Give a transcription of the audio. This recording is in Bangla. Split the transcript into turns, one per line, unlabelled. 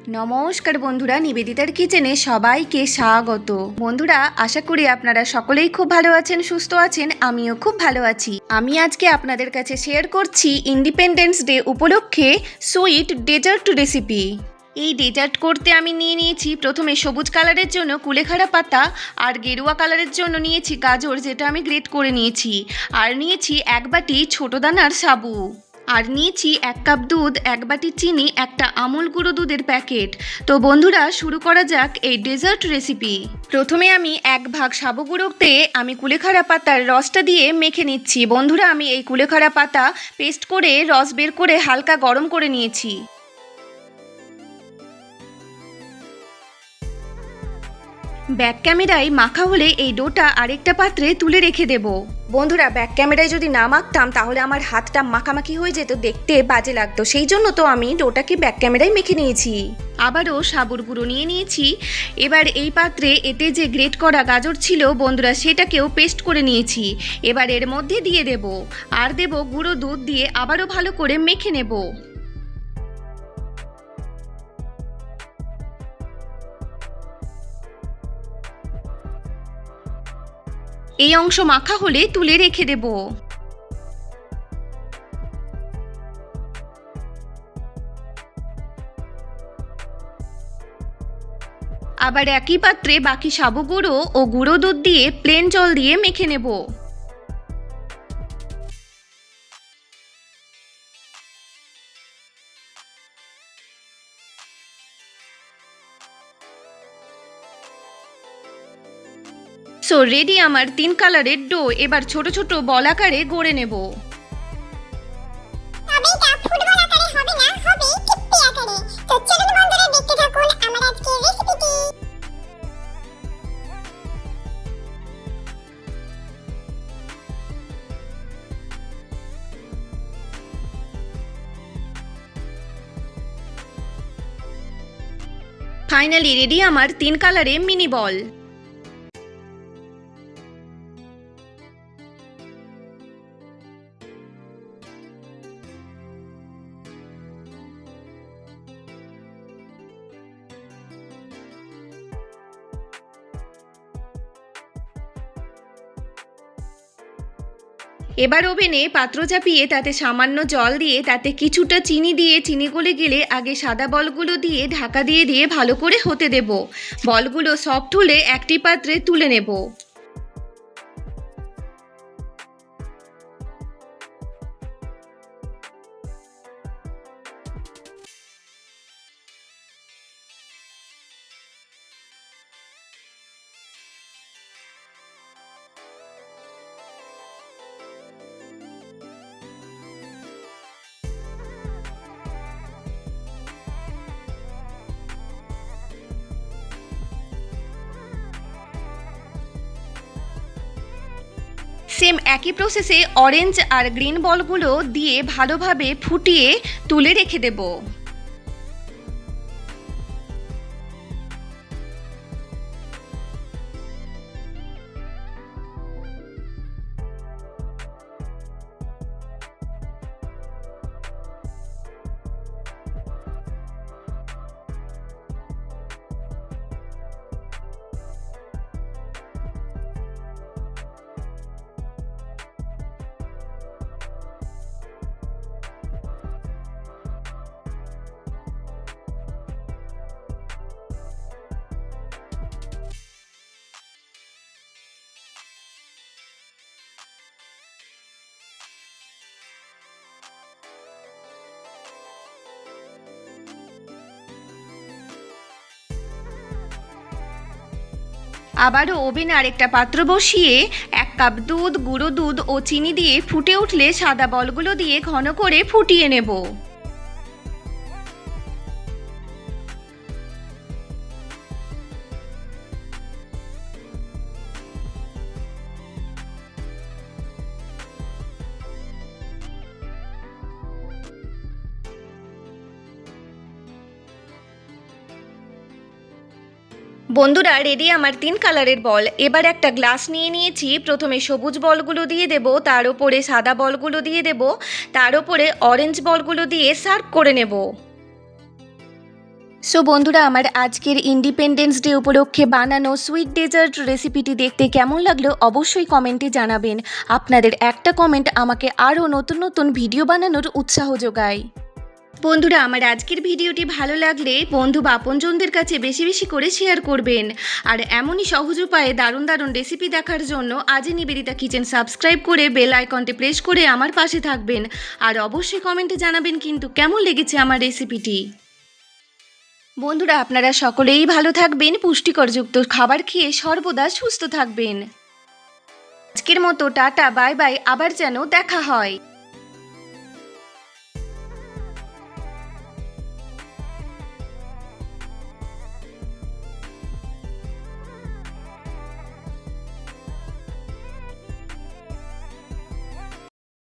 নমস্কার বন্ধুরা, নিবেদিতার কিচেনে সবাইকে স্বাগত। বন্ধুরা, আশা করি আপনারা সকলেই খুব ভালো আছেন, সুস্থ আছেন। আমিও খুব ভালো আছি। আমি আজকে আপনাদের কাছে শেয়ার করছি ইন্ডিপেন্ডেন্স ডে উপলক্ষে সুইট ডেজার্ট রেসিপি। এই ডেজার্ট করতে আমি নিয়েছি প্রথমে সবুজ কালারের জন্য কুলেখাড়া পাতা, আর গেরুয়া কালারের জন্য নিয়েছি গাজর, যেটা আমি গ্রেট করে নিয়েছি। আর নিয়েছি এক বাটি ছোটো দানার সাবু। আর নিয়েছি 1 কাপ দুধ, 1 বাটি চিনি, একটা আমুল গুঁড়ো দুধের প্যাকেট। তো বন্ধুরা, শুরু করা যাক এই ডেজার্ট রেসিপি। প্রথমে আমি 1 ভাগ সাবু গুঁড়োতে আমি কুলেখাড়া পাতার রসটা দিয়ে মেখে নিচ্ছি। বন্ধুরা, আমি এই কুলেখাড়া পাতা পেস্ট করে রস বের করে হালকা গরম করে নিয়েছি। ব্যাক ক্যামেরায় মাখা হলে এই ডোটা আরেকটা পাত্রে তুলে রেখে দেব। বন্ধুরা, ব্যাক ক্যামেরায় যদি না মাখতাম তাহলে আমার হাতটা মাখামাখি হয়ে যেত, দেখতে বাজে লাগতো। সেই জন্য তো আমি ডোটাকে ব্যাক ক্যামেরায় মেখে নিয়েছি। আবারও সাবুর গুঁড়ো নিয়ে নিয়েছি। এবার এই পাত্রে এতে যে গ্রেট করা গাজর ছিল বন্ধুরা, সেটাকেও পেস্ট করে নিয়েছি। এবার এর মধ্যে দিয়ে দেব, আর দেব গুঁড়ো দুধ দিয়ে আবারও ভালো করে মেখে নেব। এই অংশ মাখা হলে তুলে রেখে দেব। আবার একই পাত্রে বাকি সাবু গুঁড়ো ও গুঁড়ো দুধ দিয়ে প্লেন জল দিয়ে মেখে নেব। সো রেডি আমার 3 কালারের ডো। এবার ছোট ছোট বল আকারে গড়ে নেব। ফাইনালি রেডি আমার 3 কালারে মিনি বল। এবার ওভেনে পাত্র চাপিয়ে তাতে সামান্য জল দিয়ে তাতে কিছুটা চিনি দিয়ে চিনি গলে গেলে আগে সাদা বলগুলো দিয়ে ঢাকা দিয়ে দিয়ে ভালো করে হতে দেব। বলগুলো সফট হলে একটি পাত্রে তুলে নেব। সেম একই প্রসেসে অরেঞ্জ আর গ্রিন বলগুলো দিয়ে ভালোভাবে ফুটিয়ে তুলে রেখে দেব। আবারও ওভেনে আরেকটা পাত্র বসিয়ে 1 কাপ দুধ, গুঁড়ো দুধ ও চিনি দিয়ে ফুটে উঠলে সাদা বলগুলো দিয়ে ঘন করে ফুটিয়ে নেব। বন্ধুরা, রেডি আমার 3 কালারের বল। এবার একটা গ্লাস নিয়ে নিয়েছি। প্রথমে সবুজ বলগুলো দিয়ে দেব, তার উপরে সাদা বলগুলো দিয়ে দেব, তার উপরে অরেঞ্জ বলগুলো দিয়ে সার্ভ করে নেব। সো বন্ধুরা, আমার আজকের ইন্ডিপেন্ডেন্স ডে উপলক্ষে বানানো সুইট ডেজার্ট রেসিপিটি দেখতে কেমন লাগলো অবশ্যই কমেন্টে জানাবেন। আপনাদের একটা কমেন্ট আমাকে আরও নতুন নতুন ভিডিও বানানোর উৎসাহ যোগায়। বন্ধুরা, আমার আজকের ভিডিওটি ভালো লাগলে বন্ধু বা আপনজনদের কাছে বেশি বেশি করে শেয়ার করবেন। আর এমনই সহজ উপায়ে দারুণ দারুণ রেসিপি দেখার জন্য আজই নিবেদিতা কিচেন সাবস্ক্রাইব করে বেল আইকনটি প্রেস করে আমার পাশে থাকবেন। আর অবশ্যই কমেন্টে জানাবেন কিন্তু কেমন লেগেছে আমার রেসিপিটি। বন্ধুরা, আপনারা সকলেই ভালো থাকবেন, পুষ্টিকরযুক্ত খাবার খেয়ে সর্বদা সুস্থ থাকবেন। আজকের মতো টাটা, বাই বাই, আবার যেন দেখা হয়।